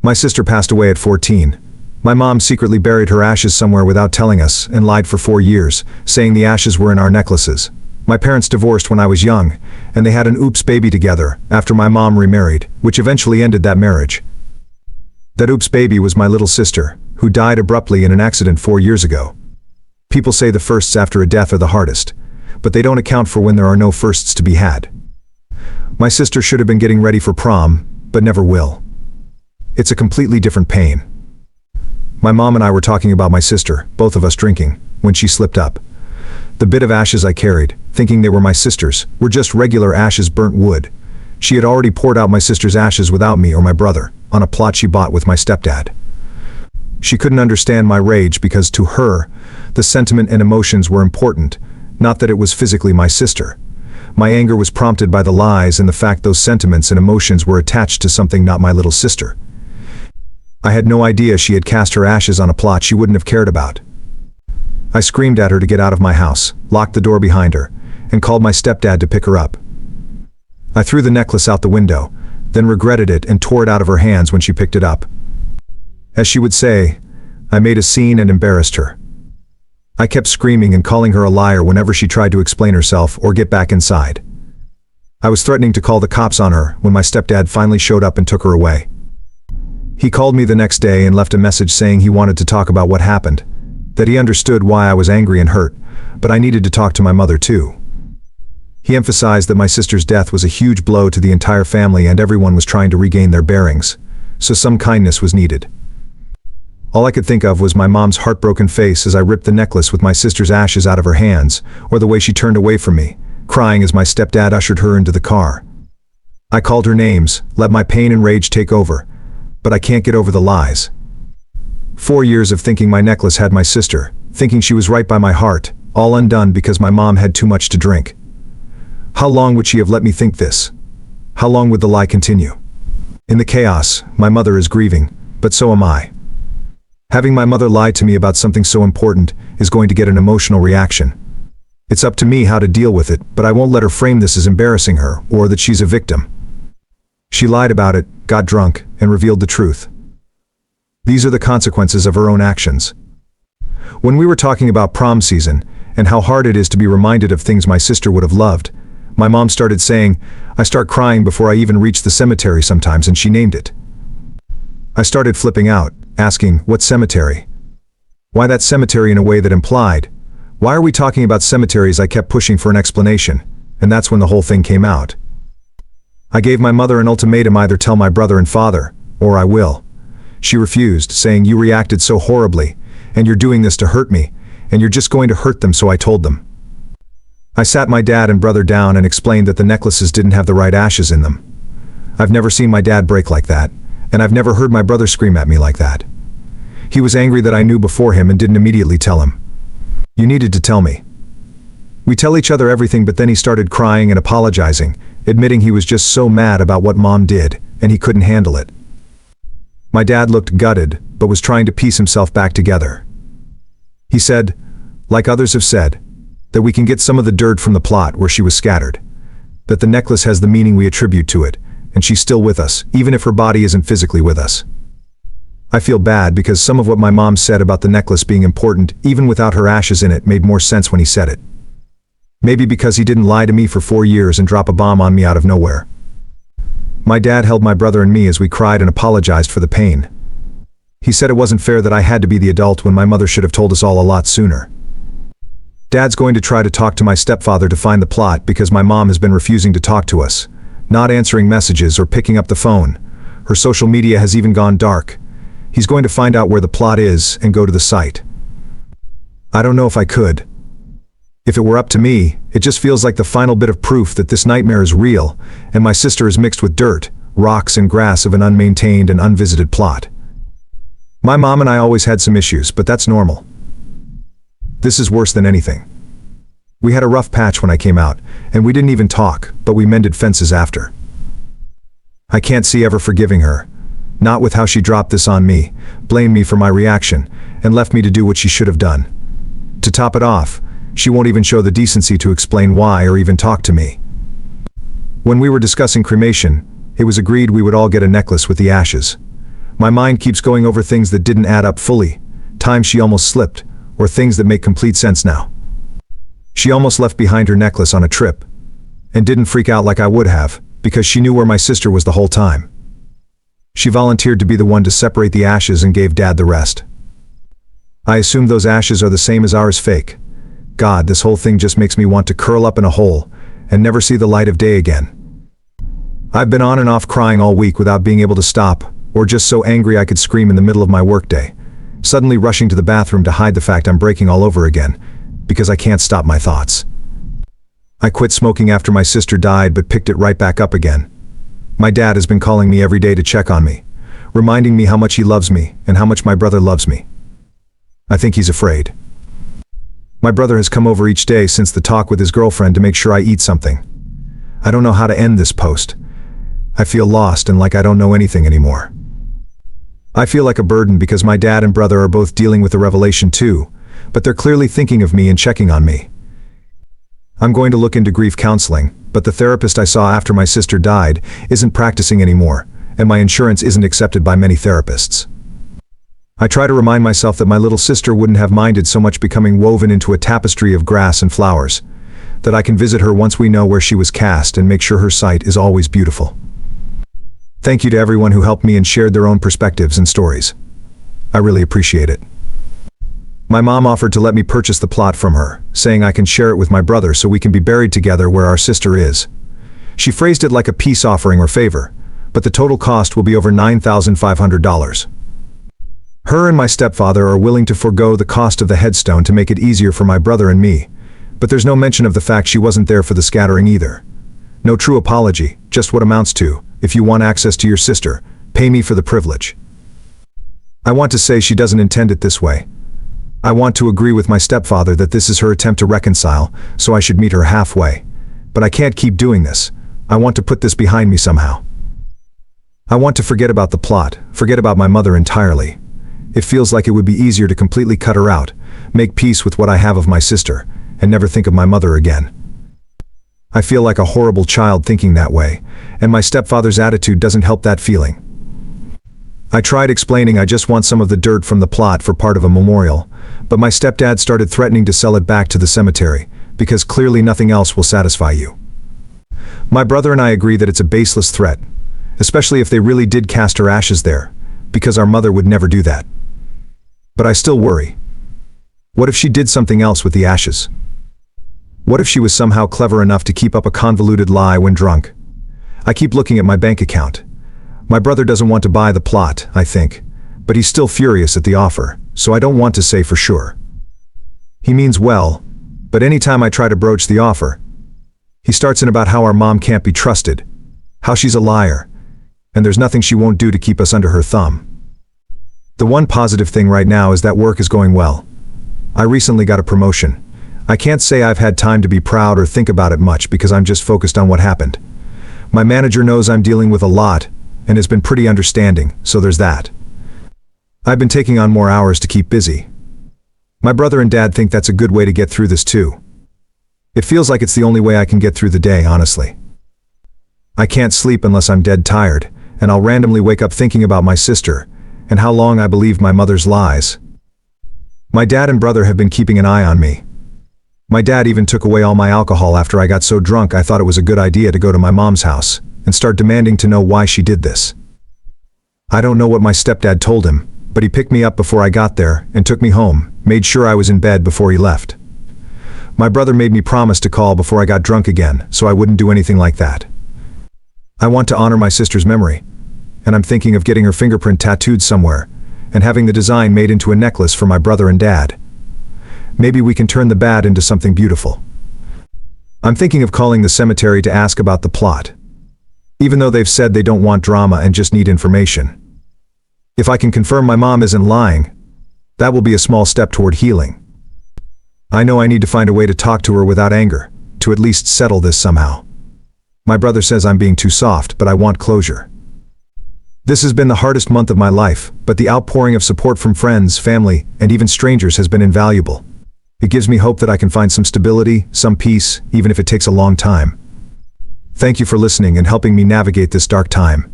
My sister passed away at 14. My mom secretly buried her ashes somewhere without telling us and lied for 4 years, saying the ashes were in our necklaces. My parents divorced when I was young, and they had an oops baby together after my mom remarried, which eventually ended that marriage. That oops baby was my little sister, who died abruptly in an accident 4 years ago. People say the firsts after a death are the hardest, but they don't account for when there are no firsts to be had. My sister should have been getting ready for prom, but never will. It's a completely different pain. My mom and I were talking about my sister, both of us drinking, when she slipped up. The bit of ashes I carried, thinking they were my sister's, were just regular ashes burnt wood. She had already poured out my sister's ashes without me or my brother, on a plot she bought with my stepdad. She couldn't understand my rage because to her, the sentiment and emotions were important, not that it was physically my sister. My anger was prompted by the lies and the fact those sentiments and emotions were attached to something not my little sister. I had no idea she had cast her ashes on a plot she wouldn't have cared about. I screamed at her to get out of my house, locked the door behind her, and called my stepdad to pick her up. I threw the necklace out the window, then regretted it and tore it out of her hands when she picked it up. As she would say, I made a scene and embarrassed her. I kept screaming and calling her a liar whenever she tried to explain herself or get back inside. I was threatening to call the cops on her when my stepdad finally showed up and took her away. He called me the next day and left a message saying he wanted to talk about what happened, that he understood why I was angry and hurt, but I needed to talk to my mother too. He emphasized that my sister's death was a huge blow to the entire family and everyone was trying to regain their bearings, so some kindness was needed. All I could think of was my mom's heartbroken face as I ripped the necklace with my sister's ashes out of her hands, or the way she turned away from me, crying as my stepdad ushered her into the car. I called her names, let my pain and rage take over, but I can't get over the lies. 4 years of thinking my necklace had my sister, thinking she was right by my heart, all undone because my mom had too much to drink. How long would she have let me think this? How long would the lie continue? In the chaos, my mother is grieving, but so am I. Having my mother lie to me about something so important is going to get an emotional reaction. It's up to me how to deal with it, but I won't let her frame this as embarrassing her, or that she's a victim. She lied about it, got drunk, and revealed the truth. These are the consequences of her own actions. When we were talking about prom season, and how hard it is to be reminded of things my sister would have loved, my mom started saying, I start crying before I even reach the cemetery sometimes, and she named it. I started flipping out, asking, what cemetery? Why that cemetery in a way that implied, why are we talking about cemeteries? I kept pushing for an explanation, and that's when the whole thing came out. I gave my mother an ultimatum: either tell my brother and father, or I will. She refused, saying, you reacted so horribly, and you're doing this to hurt me, and you're just going to hurt them, so I told them. I sat my dad and brother down and explained that the necklaces didn't have the right ashes in them. I've never seen my dad break like that, and I've never heard my brother scream at me like that. He was angry that I knew before him and didn't immediately tell him. You needed to tell me. We tell each other everything, but then he started crying and apologizing, admitting he was just so mad about what mom did, and he couldn't handle it. My dad looked gutted, but was trying to piece himself back together. He said, like others have said, that we can get some of the dirt from the plot where she was scattered, that the necklace has the meaning we attribute to it, and she's still with us, even if her body isn't physically with us. I feel bad because some of what my mom said about the necklace being important, even without her ashes in it, made more sense when he said it. Maybe because he didn't lie to me for 4 years and drop a bomb on me out of nowhere. My dad held my brother and me as we cried and apologized for the pain. He said it wasn't fair that I had to be the adult when my mother should have told us all a lot sooner. Dad's going to try to talk to my stepfather to find the plot because my mom has been refusing to talk to us, not answering messages or picking up the phone. Her social media has even gone dark. He's going to find out where the plot is and go to the site. I don't know if I could. If it were up to me, it just feels like the final bit of proof that this nightmare is real, and my sister is mixed with dirt, rocks and grass of an unmaintained and unvisited plot. My mom and I always had some issues, but that's normal. This is worse than anything. We had a rough patch when I came out, and we didn't even talk, but we mended fences after. I can't see ever forgiving her, not with how she dropped this on me, blamed me for my reaction, and left me to do what she should have done. To top it off, she won't even show the decency to explain why or even talk to me. When we were discussing cremation, it was agreed we would all get a necklace with the ashes. My mind keeps going over things that didn't add up fully, times she almost slipped, or things that make complete sense now. She almost left behind her necklace on a trip, and didn't freak out like I would have, because she knew where my sister was the whole time. She volunteered to be the one to separate the ashes and gave Dad the rest. I assume those ashes are the same as ours fake. God, this whole thing just makes me want to curl up in a hole and never see the light of day again. I've been on and off crying all week without being able to stop, or just so angry I could scream in the middle of my workday, suddenly rushing to the bathroom to hide the fact I'm breaking all over again, because I can't stop my thoughts. I quit smoking after my sister died but picked it right back up again. My dad has been calling me every day to check on me, reminding me how much he loves me and how much my brother loves me. I think he's afraid. My brother has come over each day since the talk with his girlfriend to make sure I eat something. I don't know how to end this post. I feel lost and like I don't know anything anymore. I feel like a burden because my dad and brother are both dealing with the revelation too, but they're clearly thinking of me and checking on me. I'm going to look into grief counseling, but the therapist I saw after my sister died isn't practicing anymore, and my insurance isn't accepted by many therapists. I try to remind myself that my little sister wouldn't have minded so much becoming woven into a tapestry of grass and flowers, that I can visit her once we know where she was cast and make sure her sight is always beautiful. Thank you to everyone who helped me and shared their own perspectives and stories. I really appreciate it. My mom offered to let me purchase the plot from her, saying I can share it with my brother so we can be buried together where our sister is. She phrased it like a peace offering or favor, but the total cost will be over $9,500. Her and my stepfather are willing to forego the cost of the headstone to make it easier for my brother and me, but there's no mention of the fact she wasn't there for the scattering either. No true apology, just what amounts to, if you want access to your sister, pay me for the privilege. I want to say she doesn't intend it this way. I want to agree with my stepfather that this is her attempt to reconcile, so I should meet her halfway. But I can't keep doing this. I want to put this behind me somehow. I want to forget about the plot, forget about my mother entirely. It feels like it would be easier to completely cut her out, make peace with what I have of my sister, and never think of my mother again. I feel like a horrible child thinking that way, and my stepfather's attitude doesn't help that feeling. I tried explaining I just want some of the dirt from the plot for part of a memorial, but my stepdad started threatening to sell it back to the cemetery, because clearly nothing else will satisfy you. My brother and I agree that it's a baseless threat, especially if they really did cast her ashes there, because our mother would never do that. But I still worry. What if she did something else with the ashes? What if she was somehow clever enough to keep up a convoluted lie when drunk? I keep looking at my bank account. My brother doesn't want to buy the plot, I think, but he's still furious at the offer, so I don't want to say for sure. He means well, but anytime I try to broach the offer, he starts in about how our mom can't be trusted, how she's a liar, and there's nothing she won't do to keep us under her thumb. The one positive thing right now is that work is going well. I recently got a promotion. I can't say I've had time to be proud or think about it much because I'm just focused on what happened. My manager knows I'm dealing with a lot and has been pretty understanding, so there's that. I've been taking on more hours to keep busy. My brother and dad think that's a good way to get through this too. It feels like it's the only way I can get through the day, honestly. I can't sleep unless I'm dead tired, and I'll randomly wake up thinking about my sister and how long I believed my mother's lies. My dad and brother have been keeping an eye on me. My dad even took away all my alcohol after I got so drunk I thought it was a good idea to go to my mom's house and start demanding to know why she did this. I don't know what my stepdad told him, but he picked me up before I got there and took me home, made sure I was in bed before he left. My brother made me promise to call before I got drunk again, so I wouldn't do anything like that. I want to honor my sister's memory, and I'm thinking of getting her fingerprint tattooed somewhere and having the design made into a necklace for my brother and dad. Maybe we can turn the bad into something beautiful. I'm thinking of calling the cemetery to ask about the plot, even though they've said they don't want drama and just need information. If I can confirm my mom isn't lying, that will be a small step toward healing. I know I need to find a way to talk to her without anger, to at least settle this somehow. My brother says I'm being too soft, but I want closure. This has been the hardest month of my life, but the outpouring of support from friends, family, and even strangers has been invaluable. It gives me hope that I can find some stability, some peace, even if it takes a long time. Thank you for listening and helping me navigate this dark time.